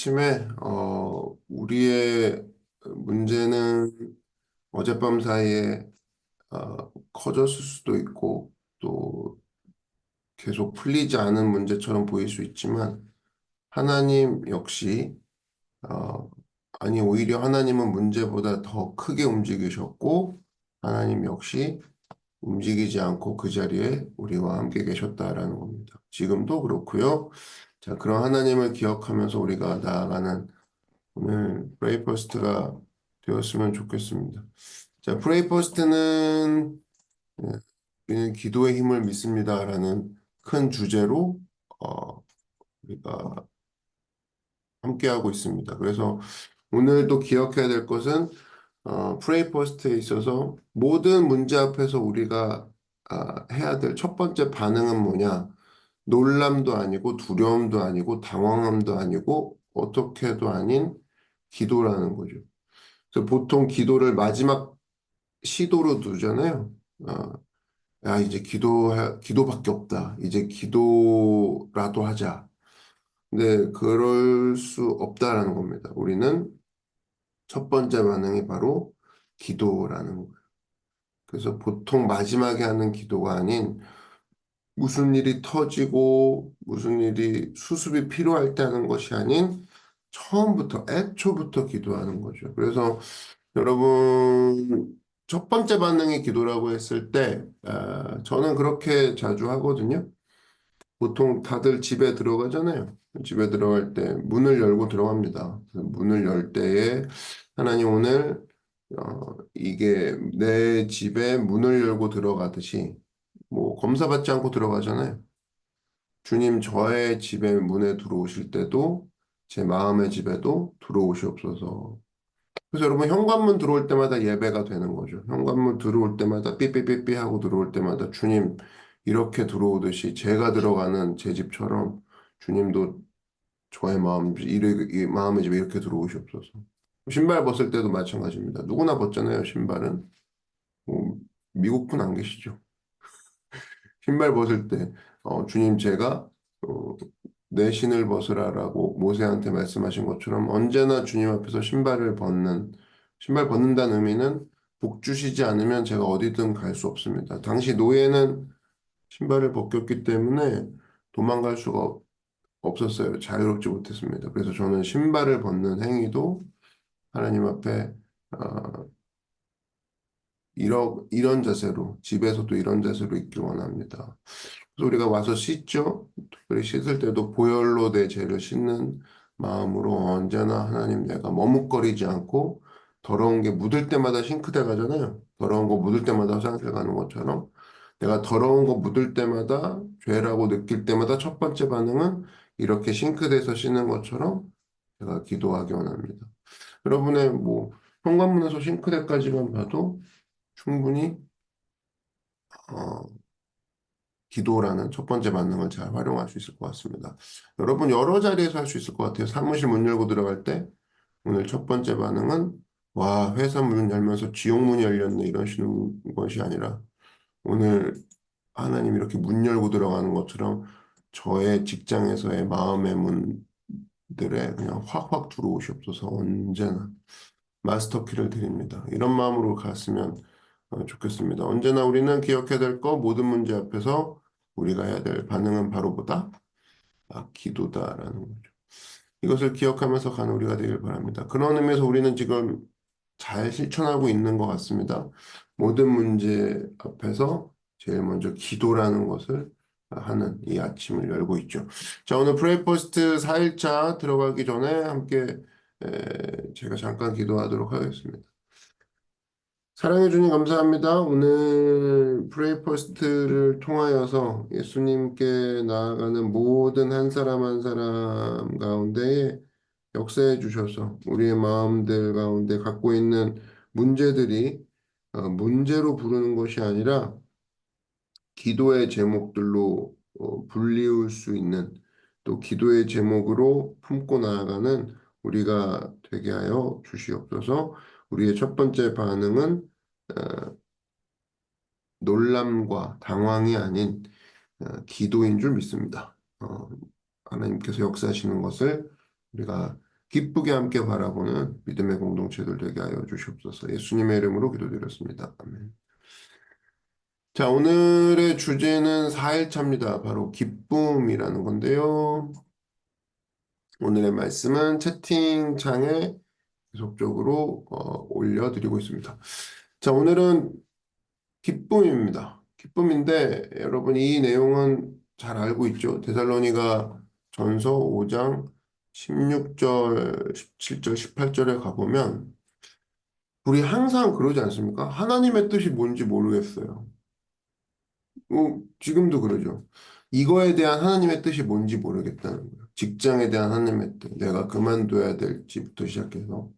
아침에 우리의 문제는 어젯밤 사이에 커졌을 수도 있고 또 계속 풀리지 않은 문제처럼 보일 수 있지만 하나님 역시 어, 아니 오히려 하나님은 문제보다 더 크게 움직이셨고 하나님 역시 움직이지 않고 그 자리에 우리와 함께 계셨다라는 겁니다. 지금도 그렇고요. 자, 그런 하나님을 기억하면서 우리가 나아가는 오늘 브레이퍼스트가 되었으면 좋겠습니다. 자, 브레이퍼스트는 우리는 기도의 힘을 믿습니다라는 큰 주제로 우리가 함께하고 있습니다. 그래서 오늘도 기억해야 될 것은 프레이퍼스트에 있어서 모든 문제 앞에서 우리가 해야 될 첫 번째 반응은 뭐냐? 놀람도 아니고 두려움도 아니고 당황함도 아니고 어떻게도 아닌 기도라는 거죠. 그래서 보통 기도를 마지막 시도로 두잖아요. 어, 야, 이제 기도밖에 없다. 이제 기도라도 하자. 근데 그럴 수 없다라는 겁니다. 우리는 첫 번째 반응이 바로 기도라는 거예요. 그래서 보통 마지막에 하는 기도가 아닌 무슨 일이 터지고 무슨 일이 수습이 필요할 때 하는 것이 아닌 처음부터 애초부터 기도하는 거죠. 그래서 여러분 첫 번째 반응이 기도라고 했을 때 저는 그렇게 자주 하거든요. 보통 다들 집에 들어가잖아요. 집에 들어갈 때 문을 열고 들어갑니다. 그래서 문을 열 때에 하나님 오늘 이게 내 집에 문을 열고 들어가듯이 뭐 검사받지 않고 들어가잖아요. 주님 저의 집에 문에 들어오실 때도 제 마음의 집에도 들어오시옵소서. 그래서 여러분 현관문 들어올 때마다 예배가 되는 거죠. 현관문 들어올 때마다 삐삐삐삐 하고 들어올 때마다 주님 이렇게 들어오듯이 제가 들어가는 제 집처럼 주님도 저의 이 마음의 집에 이렇게 들어오시옵소서. 신발 벗을 때도 마찬가지입니다. 누구나 벗잖아요, 신발은. 뭐, 미국 분 안 계시죠? 신발 벗을 때 주님 제가 어, 내 신을 벗으라라고 모세한테 말씀하신 것처럼 언제나 주님 앞에서 신발 벗는다는 의미는 복 주시지 않으면 제가 어디든 갈 수 없습니다. 당시 노예는 신발을 벗겼기 때문에 도망갈 수가 없었어요. 자유롭지 못했습니다. 그래서 저는 신발을 벗는 행위도 하나님 앞에 어, 이런 자세로 집에서도 이런 자세로 있길 원합니다. 그래서 우리가 와서 씻죠. 특별히 씻을 때도 보혈로 내 죄를 씻는 마음으로 언제나 하나님 내가 머뭇거리지 않고 더러운 게 묻을 때마다 싱크대 가잖아요. 더러운 거 묻을 때마다 화장실 가는 것처럼 내가 더러운 거 묻을 때마다 죄라고 느낄 때마다 첫 번째 반응은 이렇게 싱크대에서 씻는 것처럼 제가 기도하기 원합니다. 여러분의 뭐 현관문에서 싱크대까지만 봐도 충분히 어, 기도라는 첫 번째 bản 능을 잘 활용할 수 있을 것 같습니다. 여러분 여러 자리에서 할 수 있을 것 같아요. 사무실 문 열고 들어갈 때 오늘 첫 번째 반응은 와 회사 문 열면서 지옥문이 열렸네 이러시는 것이 아니라 오늘 하나님 이렇게 문 열고 들어가는 것처럼 저의 직장에서의 마음의 문들에 그냥 확확 들어오시옵소서 언제나 마스터키를 드립니다. 이런 마음으로 갔으면 좋겠습니다. 언제나 우리는 기억해야 될 거 모든 문제 앞에서 우리가 해야 될 반응은 바로 뭐다? 기도다라는 거죠. 이것을 기억하면서 가는 우리가 되길 바랍니다. 그런 의미에서 우리는 지금 잘 실천하고 있는 것 같습니다. 모든 문제 앞에서 제일 먼저 기도라는 것을 하는 이 아침을 열고 있죠. 자, 오늘 프레이퍼스트 4일차 들어가기 전에 함께 제가 잠깐 기도하도록 하겠습니다. 사랑해 주님 감사합니다. 오늘 프레이 퍼스트를 통하여서 예수님께 나아가는 모든 한 사람 한 사람 가운데 역사해 주셔서 우리의 마음들 가운데 갖고 있는 문제들이 문제로 부르는 것이 아니라 기도의 제목들로 불리울 수 있는 또 기도의 제목으로 품고 나아가는 우리가 되게 하여 주시옵소서. 우리의 첫 번째 반응은 놀람과 당황이 아닌 기도인 줄 믿습니다. 하나님께서 역사하시는 것을 우리가 기쁘게 함께 바라보는 믿음의 공동체들 되게 하여 주시옵소서. 예수님의 이름으로 기도드렸습니다. 아멘. 자, 오늘의 주제는 4일차입니다. 바로 기쁨이라는 건데요. 오늘의 말씀은 채팅창에 계속적으로 올려드리고 있습니다. 자, 오늘은 기쁨입니다. 기쁨인데 여러분 이 내용은 잘 알고 있죠. 데살로니가 전서 5장 16절, 17절, 18절에 가보면 우리 항상 그러지 않습니까? 하나님의 뜻이 뭔지 모르겠어요. 지금도 그러죠. 이거에 대한 하나님의 뜻이 뭔지 모르겠다는 거예요. 직장에 대한 하나님의 뜻, 내가 그만둬야 될지부터 시작해서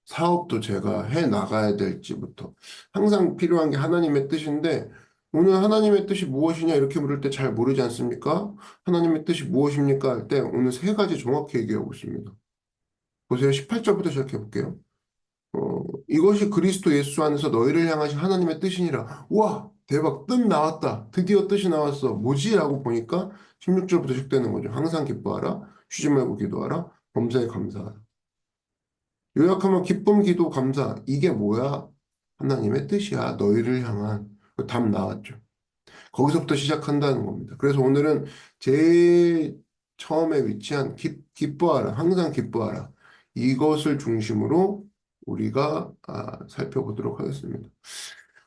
사업도 제가 해 나가야 될지부터 항상 필요한 게 하나님의 뜻인데 오늘 하나님의 뜻이 무엇이냐 이렇게 물을 때 잘 모르지 않습니까? 하나님의 뜻이 무엇입니까? 할 때 오늘 세 가지 정확히 얘기하고 있습니다. 보세요. 18절부터 시작해 볼게요. 이것이 그리스도 예수 안에서 너희를 향하신 하나님의 뜻이니라. 우와, 대박, 뜻 나왔다. 드디어 뜻이 나왔어. 뭐지? 라고 보니까 16절부터 시작되는 거죠. 항상 기뻐하라. 쉬지 말고 기도하라. 범사에 감사하라. 요약하면 기쁨, 기도, 감사. 이게 뭐야? 하나님의 뜻이야. 너희를 향한. 그 답 나왔죠. 거기서부터 시작한다는 겁니다. 그래서 오늘은 제일 처음에 위치한 기뻐하라. 항상 기뻐하라. 이것을 중심으로 우리가 살펴보도록 하겠습니다.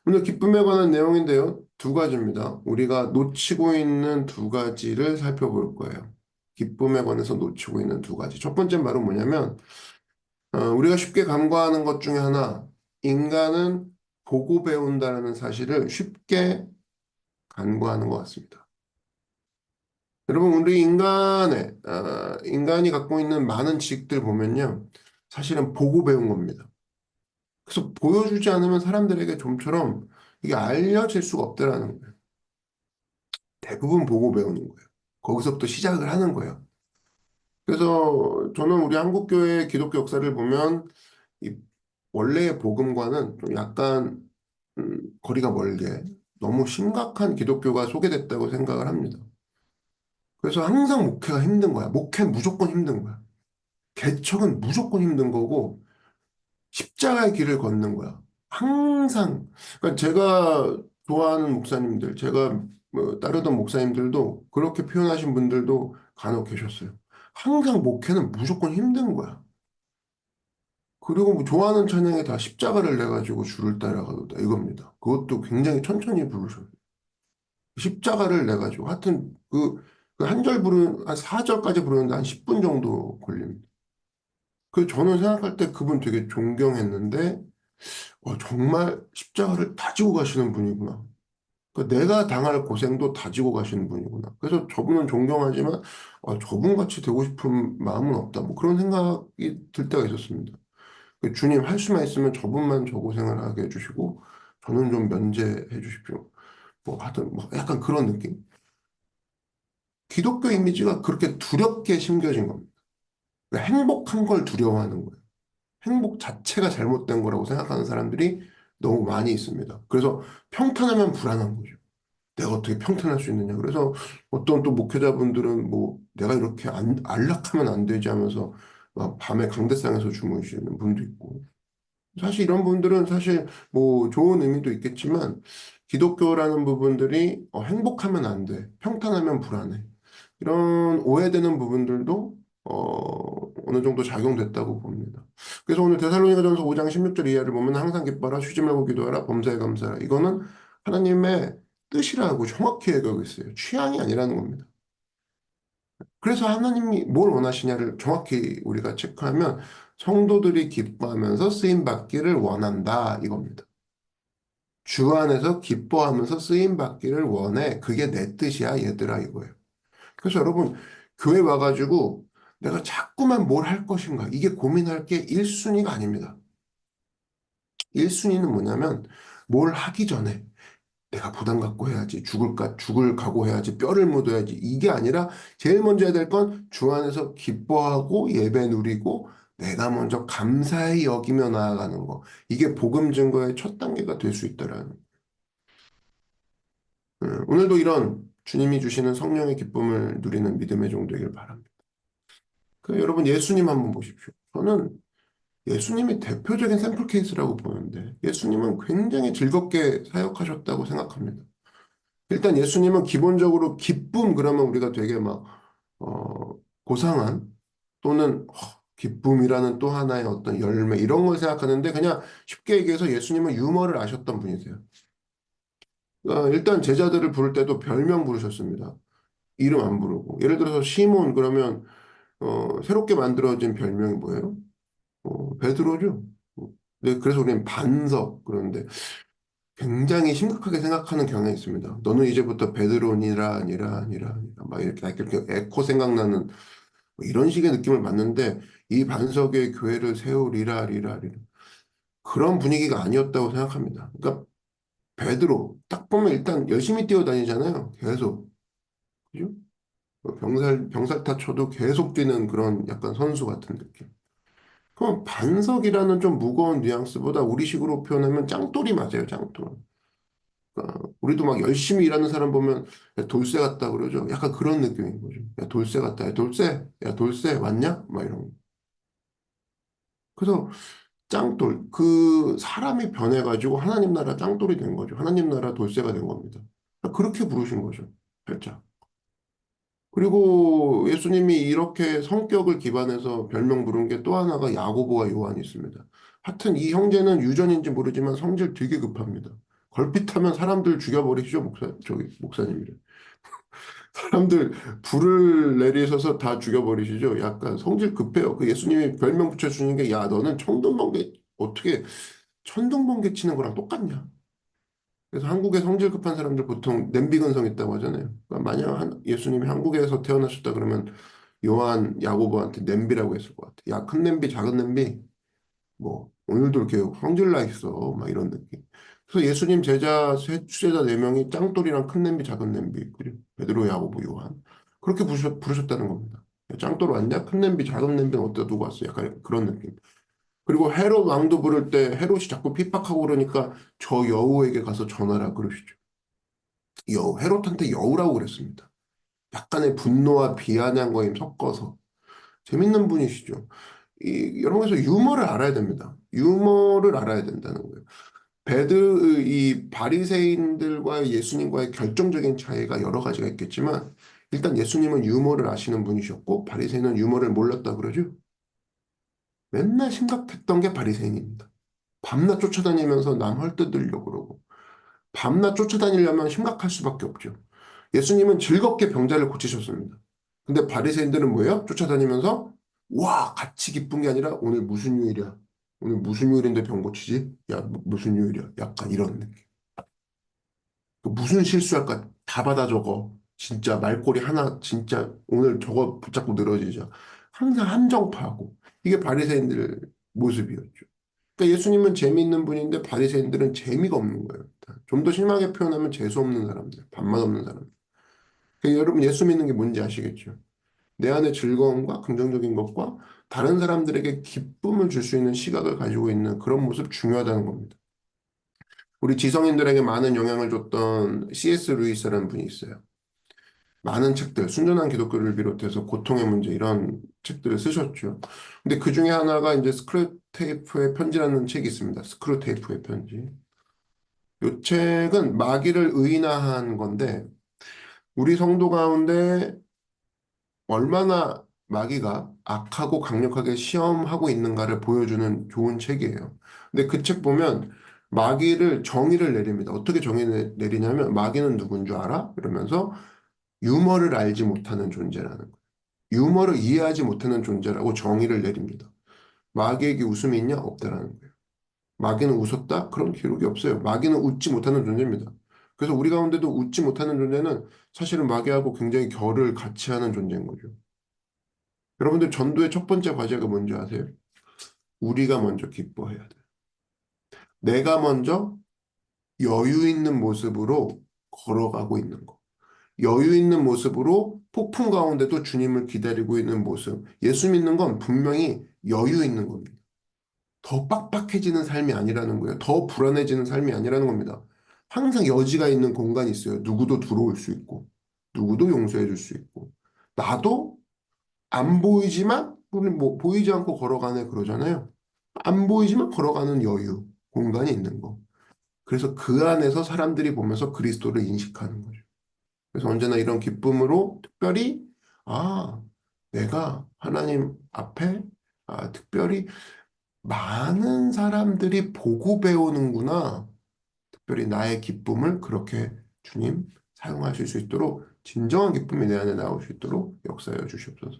오늘 기쁨에 관한 내용인데요. 두 가지입니다. 우리가 놓치고 있는 두 가지를 살펴볼 거예요. 기쁨에 관해서 놓치고 있는 두 가지. 첫 번째 말은 뭐냐면 우리가 쉽게 간과하는 것 중에 하나, 인간은 보고 배운다는 사실을 쉽게 간과하는 것 같습니다. 여러분, 우리 인간이 갖고 있는 많은 지식들 보면요. 사실은 보고 배운 겁니다. 그래서 보여주지 않으면 사람들에게 좀처럼 이게 알려질 수가 없더라는 거예요. 대부분 보고 배우는 거예요. 거기서부터 시작을 하는 거예요. 그래서 저는 우리 한국교회 기독교 역사를 보면 이 원래의 복음과는 좀 약간 거리가 멀게 너무 심각한 기독교가 소개됐다고 생각을 합니다. 그래서 항상 목회가 힘든 거야. 목회는 무조건 힘든 거야. 개척은 무조건 힘든 거고 십자가의 길을 걷는 거야. 항상. 그러니까 제가 좋아하는 목사님들, 제가 뭐 따르던 목사님들도 그렇게 표현하신 분들도 간혹 계셨어요. 항상 목회는 무조건 힘든 거야. 그리고 뭐 좋아하는 찬양에 다 십자가를 내가지고 주를 따라가다 이겁니다. 그것도 굉장히 천천히 부르셔요. 십자가를 내가지고 하여튼 그 한 절 부르는 한 4절까지 부르는데 한 10분 정도 걸립니다. 그 저는 생각할 때 그분 되게 존경했는데 정말 십자가를 다지고 가시는 분이구나. 내가 당할 고생도 다지고 가시는 분이구나. 그래서 저분은 존경하지만 저분 같이 되고 싶은 마음은 없다. 뭐 그런 생각이 들 때가 있었습니다. 주님 할 수만 있으면 저분만 저 고생을 하게 해주시고 저는 좀 면제해 주십시오. 뭐 하여튼 뭐 약간 그런 느낌. 기독교 이미지가 그렇게 두렵게 심겨진 겁니다. 그러니까 행복한 걸 두려워하는 거예요. 행복 자체가 잘못된 거라고 생각하는 사람들이 너무 많이 있습니다. 그래서 평탄하면 불안한 거죠. 내가 어떻게 평탄할 수 있느냐. 그래서 어떤 또 목회자분들은 뭐 내가 이렇게 안락하면 안 되지 하면서 막 밤에 강대상에서 주무시는 분도 있고. 사실 이런 분들은 사실 뭐 좋은 의미도 있겠지만 기독교라는 부분들이 행복하면 안 돼. 평탄하면 불안해. 이런 오해되는 부분들도 어느 정도 작용됐다고 봅니다. 그래서 오늘 데살로니가전서 5장 16절 이하를 보면 항상 기뻐하라 쉬지 말고 기도하라 범사에 감사하라. 이거는 하나님의 뜻이라고 정확히 얘기하고 있어요. 취향이 아니라는 겁니다. 그래서 하나님이 뭘 원하시냐를 정확히 우리가 체크하면 성도들이 기뻐하면서 쓰임 받기를 원한다 이겁니다. 주 안에서 기뻐하면서 쓰임 받기를 원해. 그게 내 뜻이야 얘들아 이거예요. 그래서 여러분 교회 와가지고 내가 자꾸만 뭘 할 것인가 이게 고민할 게 1순위가 아닙니다. 1순위는 뭐냐면 뭘 하기 전에 내가 부담 갖고 해야지 죽을 각오해야지 뼈를 묻어야지 이게 아니라 제일 먼저 해야 될 건 주 안에서 기뻐하고 예배 누리고 내가 먼저 감사히 여기며 나아가는 거 이게 복음 증거의 첫 단계가 될 수 있다라는 오늘도 이런 주님이 주시는 성령의 기쁨을 누리는 믿음의 종 되길 바랍니다. 그 여러분 예수님 한번 보십시오. 저는 예수님이 대표적인 샘플 케이스라고 보는데 예수님은 굉장히 즐겁게 사역하셨다고 생각합니다. 일단 예수님은 기본적으로 기쁨 그러면 우리가 되게 막 고상한 또는 기쁨이라는 또 하나의 어떤 열매 이런 걸 생각하는데 그냥 쉽게 얘기해서 예수님은 유머를 아셨던 분이세요. 일단 제자들을 부를 때도 별명 부르셨습니다. 이름 안 부르고. 예를 들어서 시몬 그러면 새롭게 만들어진 별명이 뭐예요? 베드로죠. 네, 그래서 우리는 반석 그런데 굉장히 심각하게 생각하는 경향이 있습니다. 너는 이제부터 베드로니라 아니라 아니라 아니라 막 이렇게 에코 생각나는 뭐 이런 식의 느낌을 받는데 이 반석의 교회를 세우리라 리라 리라 그런 분위기가 아니었다고 생각합니다. 그러니까 베드로 딱 보면 일단 열심히 뛰어다니잖아요. 계속 그죠? 병살타 쳐도 계속 뛰는 그런 약간 선수 같은 느낌. 그럼 반석이라는 좀 무거운 뉘앙스보다 우리식으로 표현하면 짱돌이 맞아요, 짱돌. 우리도 막 열심히 일하는 사람 보면 야, 돌쇠 같다 그러죠. 약간 그런 느낌인 거죠. 야, 돌쇠 같다. 야, 돌쇠. 야, 돌쇠 왔냐? 막 이런 거. 그래서 짱돌. 그 사람이 변해가지고 하나님 나라 짱돌이 된 거죠. 하나님 나라 돌쇠가 된 겁니다. 그렇게 부르신 거죠. 살짝. 그리고 예수님이 이렇게 성격을 기반해서 별명 부른 게 또 하나가 야고보와 요한이 있습니다. 하여튼 이 형제는 유전인지 모르지만 성질 되게 급합니다. 걸핏하면 사람들 죽여버리시죠, 목사님이래. 사람들 불을 내리셔서 다 죽여버리시죠. 약간 성질 급해요. 그 예수님이 별명 붙여주는 게, 야, 너는 천둥번개, 어떻게 천둥번개 치는 거랑 똑같냐? 그래서 한국에 성질 급한 사람들 보통 냄비 근성 있다고 하잖아요. 그러니까 만약 예수님이 한국에서 태어나셨다 그러면 요한 야고보한테 냄비라고 했을 것 같아. 야, 큰 냄비, 작은 냄비, 뭐 오늘도 이렇게 성질 나 있어, 막 이런 느낌. 그래서 예수님 수제자 네 명이 짱돌이랑 큰 냄비, 작은 냄비, 그리고 베드로, 야고보, 요한 그렇게 부르셨다는 겁니다. 야, 짱돌 왔냐? 큰 냄비, 작은 냄비는 어디다 두고 왔어? 약간 그런 느낌. 그리고 헤롯 왕도 부를 때 헤롯이 자꾸 핍박하고 그러니까 저 여우에게 가서 전하라 그러시죠. 헤롯한테 여우라고 그랬습니다. 약간의 분노와 비아냥과 섞어서 재밌는 분이시죠. 이런 거에서 유머를 알아야 됩니다. 유머를 알아야 된다는 거예요. 이 바리새인들과 예수님과의 결정적인 차이가 여러 가지가 있겠지만 일단 예수님은 유머를 아시는 분이셨고 바리새인은 유머를 몰랐다 그러죠. 맨날 심각했던 게 바리새인입니다. 밤낮 쫓아다니면서 남 헐뜯으려고 그러고 밤낮 쫓아다니려면 심각할 수밖에 없죠. 예수님은 즐겁게 병자를 고치셨습니다. 근데 바리새인들은 뭐예요? 쫓아다니면서 와 같이 기쁜 게 아니라 오늘 무슨 요일이야? 오늘 무슨 요일인데 병 고치지? 야 무슨 요일이야? 약간 이런 느낌. 그 무슨 실수할까? 다 받아 적어. 진짜 말꼬리 하나 진짜 오늘 저거 붙잡고 늘어지자. 항상 한정파하고 이게 바리새인들 모습이었죠. 그러니까 예수님은 재미있는 분인데 바리새인들은 재미가 없는 거예요. 좀 더 심하게 표현하면 재수 없는 사람들, 밥맛 없는 사람들. 그러니까 여러분 예수 믿는 게 뭔지 아시겠죠? 내 안에 즐거움과 긍정적인 것과 다른 사람들에게 기쁨을 줄 수 있는 시각을 가지고 있는 그런 모습 중요하다는 겁니다. 우리 지성인들에게 많은 영향을 줬던 C.S. 루이스라는 분이 있어요. 많은 책들, 순전한 기독교를 비롯해서 고통의 문제 이런 책들을 쓰셨죠. 근데 그 중에 하나가 이제 스크류테이프의 편지라는 책이 있습니다. 스크류테이프의 편지. 이 책은 마귀를 의인화한 건데 우리 성도 가운데 얼마나 마귀가 악하고 강력하게 시험하고 있는가를 보여주는 좋은 책이에요. 근데 그 책 보면 마귀를 정의를 내립니다. 어떻게 정의를 내리냐면 마귀는 누군 줄 알아? 그러면서 유머를 알지 못하는 존재라는 거예요. 유머를 이해하지 못하는 존재라고 정의를 내립니다. 마귀에게 웃음이 있냐? 없다라는 거예요. 마귀는 웃었다? 그런 기록이 없어요. 마귀는 웃지 못하는 존재입니다. 그래서 우리 가운데도 웃지 못하는 존재는 사실은 마귀하고 굉장히 결을 같이 하는 존재인 거죠. 여러분들 전도의 첫 번째 과제가 뭔지 아세요? 우리가 먼저 기뻐해야 돼. 내가 먼저 여유 있는 모습으로 걸어가고 있는 거. 여유 있는 모습으로 폭풍 가운데도 주님을 기다리고 있는 모습. 예수 믿는 건 분명히 여유 있는 겁니다. 더 빡빡해지는 삶이 아니라는 거예요. 더 불안해지는 삶이 아니라는 겁니다. 항상 여지가 있는 공간이 있어요. 누구도 들어올 수 있고, 누구도 용서해 줄 수 있고, 나도 안 보이지만 우리 뭐 보이지 않고 걸어가네 그러잖아요. 안 보이지만 걸어가는 여유, 공간이 있는 거. 그래서 그 안에서 사람들이 보면서 그리스도를 인식하는 거죠. 그래서 언제나 이런 기쁨으로 특별히 아, 내가 하나님 앞에 특별히 많은 사람들이 보고 배우는구나. 특별히 나의 기쁨을 그렇게 주님 사용하실 수 있도록 진정한 기쁨이 내 안에 나올 수 있도록 역사하여 주시옵소서.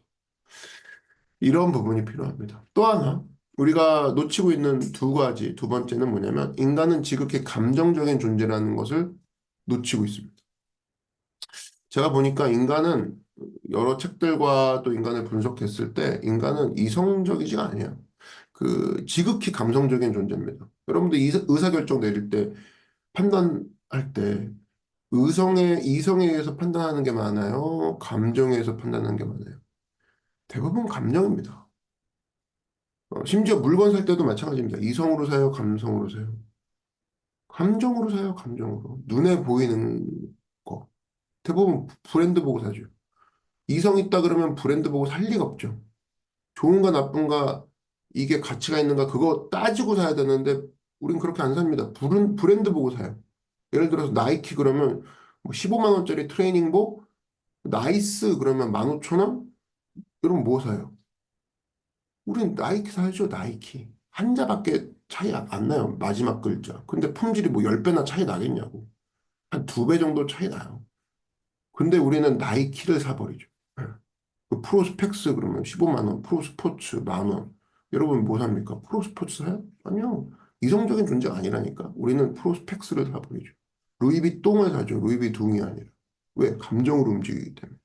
이런 부분이 필요합니다. 또 하나 우리가 놓치고 있는 두 가지, 두 번째는 뭐냐면 인간은 지극히 감정적인 존재라는 것을 놓치고 있습니다. 제가 보니까 인간은 여러 책들과 또 인간을 분석했을 때 인간은 이성적이지가 않아요. 그 지극히 감성적인 존재입니다. 여러분들 의사결정 내릴 때 판단할 때 이성에 의해서 판단하는 게 많아요? 감정에 의해서 판단하는 게 많아요? 대부분 감정입니다. 심지어 물건 살 때도 마찬가지입니다. 이성으로 사요, 감성으로 사요? 감정으로 사요, 감정으로. 눈에 보이는 거. 대부분 브랜드 보고 사죠. 이성 있다 그러면 브랜드 보고 살 리가 없죠. 좋은가 나쁜가, 이게 가치가 있는가, 그거 따지고 사야 되는데, 우린 그렇게 안 삽니다. 브랜드 보고 사요. 예를 들어서 나이키 그러면 뭐 15만 원짜리 트레이닝복, 나이스 그러면 15,000원? 여러분 뭐 사요? 우린 나이키 사야죠, 나이키. 한자밖에 차이 안 나요, 마지막 글자. 근데 품질이 뭐 10배나 차이 나겠냐고. 한 2배 정도 차이 나요. 근데 우리는 나이키를 사버리죠. 예. 그 프로스펙스 그러면 15만 원, 프로스포츠 만 원. 여러분 뭐 삽니까? 프로스포츠 사요? 아니요. 이성적인 존재가 아니라니까. 우리는 프로스펙스를 사버리죠. 루이비통을 사죠. 루이비둥이 아니라. 왜? 감정으로 움직이기 때문에.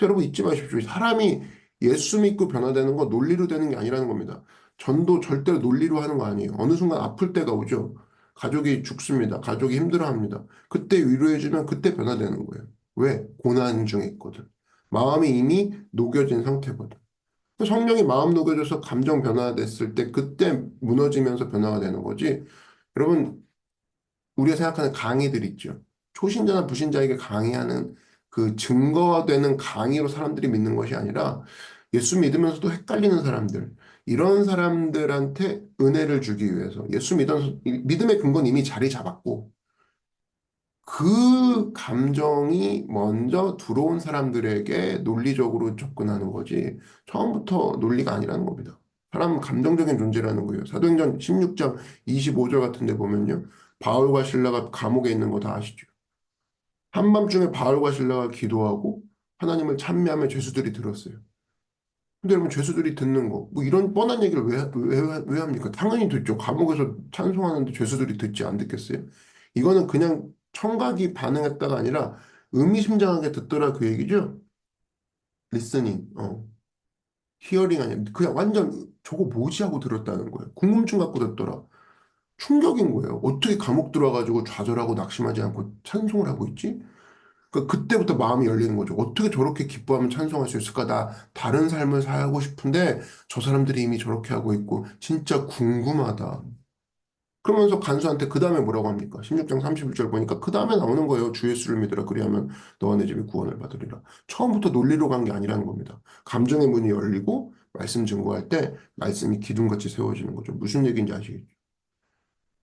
여러분 잊지 마십시오. 사람이 예수 믿고 변화되는 건 논리로 되는 게 아니라는 겁니다. 전도 절대로 논리로 하는 거 아니에요. 어느 순간 아플 때가 오죠. 가족이 죽습니다. 가족이 힘들어합니다. 그때 위로해주면 그때 변화되는 거예요. 왜? 고난 중에 있거든. 마음이 이미 녹여진 상태거든. 성령이 마음 녹여져서 감정 변화됐을 때 그때 무너지면서 변화가 되는 거지. 여러분 우리가 생각하는 강의들 있죠. 초신자나 부신자에게 강의하는 그 증거가 되는 강의로 사람들이 믿는 것이 아니라 예수 믿으면서도 헷갈리는 사람들, 이런 사람들한테 은혜를 주기 위해서 믿음의 근거는 이미 자리 잡았고 그 감정이 먼저 들어온 사람들에게 논리적으로 접근하는 거지 처음부터 논리가 아니라는 겁니다. 사람은 감정적인 존재라는 거예요. 사도행전 16장 25절 같은 데 보면요. 바울과 실라가 감옥에 있는 거 다 아시죠? 한밤중에 바울과 실라가 기도하고 하나님을 찬미하며 죄수들이 들었어요. 근데 여러분 죄수들이 듣는 거, 뭐 이런 뻔한 얘기를 왜 합니까? 당연히 듣죠. 감옥에서 찬송하는데 죄수들이 듣지 안 듣겠어요? 이거는 그냥 청각이 반응했다가 아니라 의미심장하게 듣더라 그 얘기죠. 리스닝, 히어링 아니야. 그냥 완전 저거 뭐지 하고 들었다는 거예요. 궁금증 갖고 듣더라. 충격인 거예요. 어떻게 감옥 들어가지고 좌절하고 낙심하지 않고 찬송을 하고 있지? 그때부터 마음이 열리는 거죠. 어떻게 저렇게 기뻐하면 찬송할 수 있을까? 나 다른 삶을 살고 싶은데 저 사람들이 이미 저렇게 하고 있고 진짜 궁금하다. 그러면서 간수한테 그 다음에 뭐라고 합니까? 16장 31절 보니까 그 다음에 나오는 거예요. 주 예수를 믿으라. 그리하면 너와 내 집이 구원을 받으리라. 처음부터 논리로 간 게 아니라는 겁니다. 감정의 문이 열리고 말씀 증거할 때 말씀이 기둥같이 세워지는 거죠. 무슨 얘기인지 아시겠죠?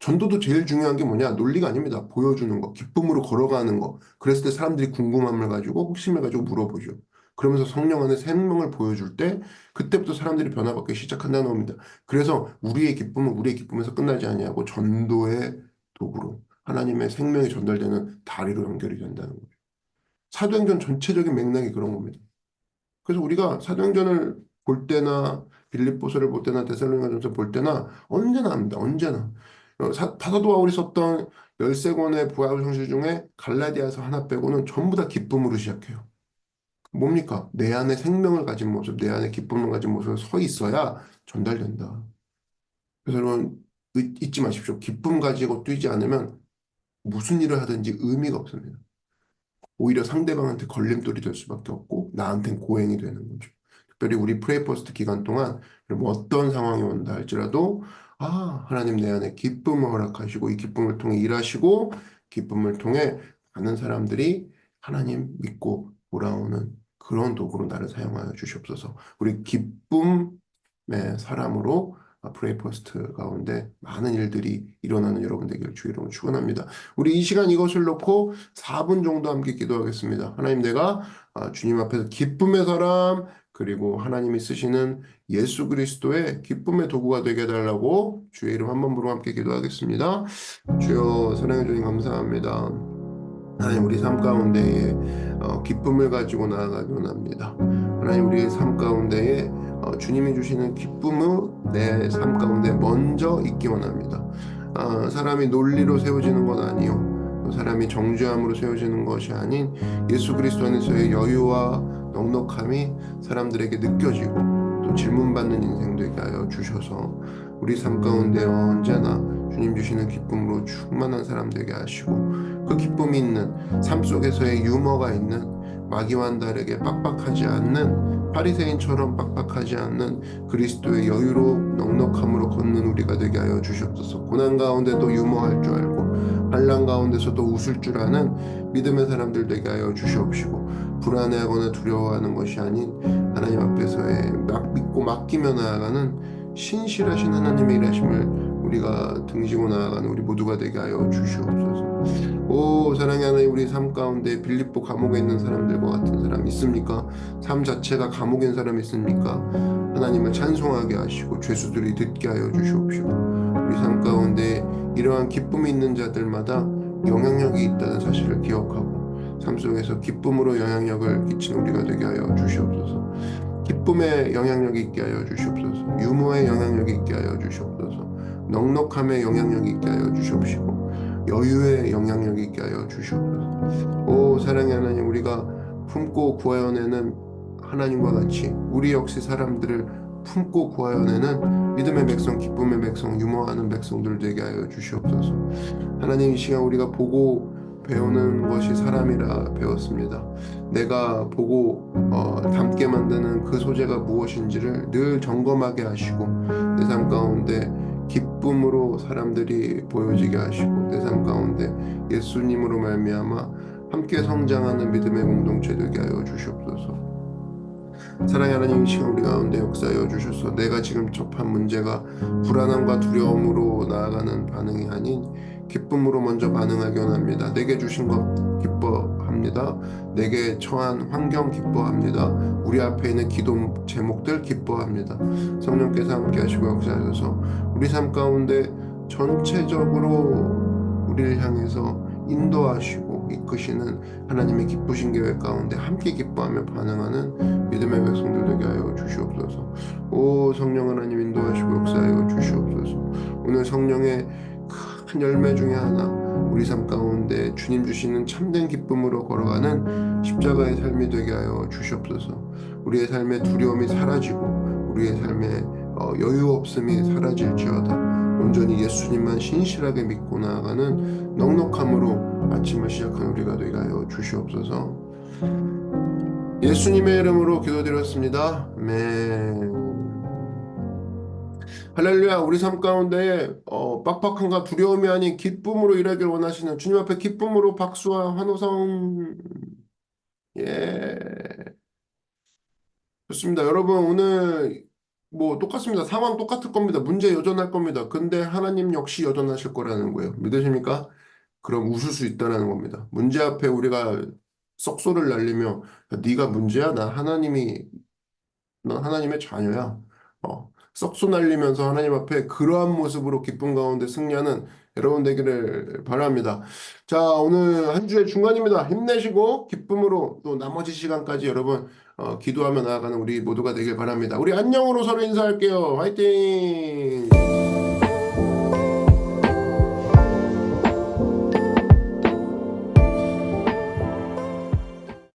전도도 제일 중요한 게 뭐냐? 논리가 아닙니다. 보여주는 거, 기쁨으로 걸어가는 거. 그랬을 때 사람들이 궁금함을 가지고 혹심을 가지고 물어보죠. 그러면서 성령 안에 생명을 보여줄 때 그때부터 사람들이 변화받기 시작한다는 겁니다. 그래서 우리의 기쁨은 우리의 기쁨에서 끝나지 아니하고 전도의 도구로 하나님의 생명이 전달되는 다리로 연결이 된다는 거죠. 사도행전 전체적인 맥락이 그런 겁니다. 그래서 우리가 사도행전을 볼 때나 빌립보서를 볼 때나 데살로니가전서 볼 때나 언제나 합니다. 언제나. 사도 바울이 썼던 13권의 부활 성시 중에 갈라디아서 하나 빼고는 전부 다 기쁨으로 시작해요. 뭡니까? 내 안에 생명을 가진 모습, 내 안에 기쁨을 가진 모습을 서 있어야 전달된다. 그래서 여러분 잊지 마십시오. 기쁨 가지고 뛰지 않으면 무슨 일을 하든지 의미가 없습니다. 오히려 상대방한테 걸림돌이 될 수밖에 없고 나한텐 고행이 되는 거죠. 특별히 우리 프레이퍼스트 기간 동안 여러분 어떤 상황이 온다 할지라도 하나님 내 안에 기쁨을 허락하시고 이 기쁨을 통해 일하시고 기쁨을 통해 많은 사람들이 하나님 믿고 돌아오는 그런 도구로 나를 사용하여 주시옵소서. 우리 기쁨 사람으로 프레이포스트 가운데 많은 일들이 일어나는 여러분 되기를 주의 이름으로 축원합니다. 우리 이 시간 이것을 놓고 4분 정도 함께 기도하겠습니다. 하나님, 내가 주님 앞에서 기쁨의 사람, 그리고 하나님이 쓰시는 예수 그리스도의 기쁨의 도구가 되게 해달라고 주의 이름 한 번 부르고 함께 기도하겠습니다. 주여, 사랑해 주님 감사합니다. 하나님, 우리 삶 가운데에 기쁨을 가지고 나아가기 원합니다. 하나님, 우리의 삶 가운데에 주님이 주시는 기쁨을 내 삶 가운데 먼저 있기 원합니다. 사람이 논리로 세워지는 건 아니요, 또 사람이 정죄함으로 세워지는 것이 아닌 예수 그리스도 안에서의 여유와 넉넉함이 사람들에게 느껴지고 또 질문받는 인생 되게 하여 주셔서 우리 삶 가운데 언제나 주님 주시는 기쁨으로 충만한 사람 되게 하시고, 그 기쁨이 있는 삶 속에서의 유머가 있는 마귀와는 다르게 빡빡하지 않는, 바리새인처럼 빡빡하지 않는 그리스도의 여유로 넉넉함으로 걷는 우리가 되게 하여 주시옵소서. 고난 가운데도 유머할 줄 알고 환난 가운데서도 웃을 줄 아는 믿음의 사람들 되게 하여 주시옵시고, 불안해하거나 두려워하는 것이 아닌 하나님 앞에서의 믿고 맡기며 나아가는 신실하신 하나님의 일하심을 우리가 등지고 나아가는 우리 모두가 되게 하여 주시옵소서. 오, 사랑의 하나님, 우리 삶 가운데 빌립보 감옥에 있는 사람들과 같은 사람 있습니까? 삶 자체가 감옥인 사람 있습니까? 하나님을 찬송하게 하시고 죄수들이 듣게 하여 주시옵시고, 우리 삶 가운데 이러한 기쁨이 있는 자들마다 영향력이 있다는 사실을 기억하고 삶 속에서 기쁨으로 영향력을 끼치는 우리가 되게 하여 주시옵소서. 기쁨의 영향력이 있게 하여 주시옵소서. 유머의 영향력이 있게 하여 주시옵소서. 넉넉함의 영향력이 있게 하여 주시옵시고, 여유의 영향력이 있게 하여 주시옵소서. 오, 사랑의 하나님, 우리가 품고 구하여내는 하나님과 같이 우리 역시 사람들을 품고 구하여내는 믿음의 백성, 기쁨의 백성, 유머하는 백성들 되게 하여 주시옵소서. 하나님, 이 시간 우리가 보고 배우는 것이 사람이라 배웠습니다. 내가 보고 닮게 만드는 그 소재가 무엇인지를 늘 점검하게 하시고, 내 삶 가운데 기쁨으로 사람들이 보여지게 하시고, 내 삶 가운데 예수님으로 말미암아 함께 성장하는 믿음의 공동체 되게 하여 주시옵소서. 사랑의 하나님, 이 시간 우리 가운데 역사하여 주셔서 내가 지금 접한 문제가 불안함과 두려움으로 나아가는 반응이 아닌 기쁨으로 먼저 반응하기 원합니다. 내게 주신 것 기뻐합니다. 내게 처한 환경 기뻐합니다. 우리 앞에 있는 기도 제목들 기뻐합니다. 성령께서 함께 하시고 역사하셔서 우리 삶 가운데 전체적으로 우리를 향해서 인도하시고 이끄시는 하나님의 기쁘신 계획 가운데 함께 기뻐하며 반응하는 믿음의 백성들 되게 하여 주시옵소서. 오, 성령 하나님 인도하시고 역사하여 주시옵소서. 오늘 성령의 큰 열매 중에 하나, 우리 삶 가운데 주님 주시는 참된 기쁨으로 걸어가는 십자가의 삶이 되게 하여 주시옵소서. 우리의 삶의 두려움이 사라지고 우리의 삶의 여유 없음이 사라질지어다 온전히 예수님만 신실하게 믿고 나아가는 넉넉함으로 아침을 시작하는 우리가 되게 하여 주시옵소서. 예수님의 이름으로 기도드렸습니다. 아멘. 할렐루야. 우리 삶 가운데 빡빡함과 두려움이 아닌 기쁨으로 일하기를 원하시는 주님 앞에 기쁨으로 박수와 환호성. 예, 좋습니다. 여러분, 오늘 뭐 똑같습니다. 상황 똑같을 겁니다. 문제 여전할 겁니다. 근데 하나님 역시 여전하실 거라는 거예요. 믿으십니까? 그럼 웃을 수 있다는 겁니다. 문제 앞에 우리가 썩소를 날리며 네가 문제야? 난 하나님의 자녀야. 썩소 날리면서 하나님 앞에 그러한 모습으로 기쁨 가운데 승리하는 여러분 되기를 바랍니다. 자, 오늘 한 주의 중간입니다. 힘내시고 기쁨으로 또 나머지 시간까지 여러분 기도하며 나아가는 우리 모두가 되길 바랍니다. 우리 안녕으로 서로 인사할게요. 화이팅!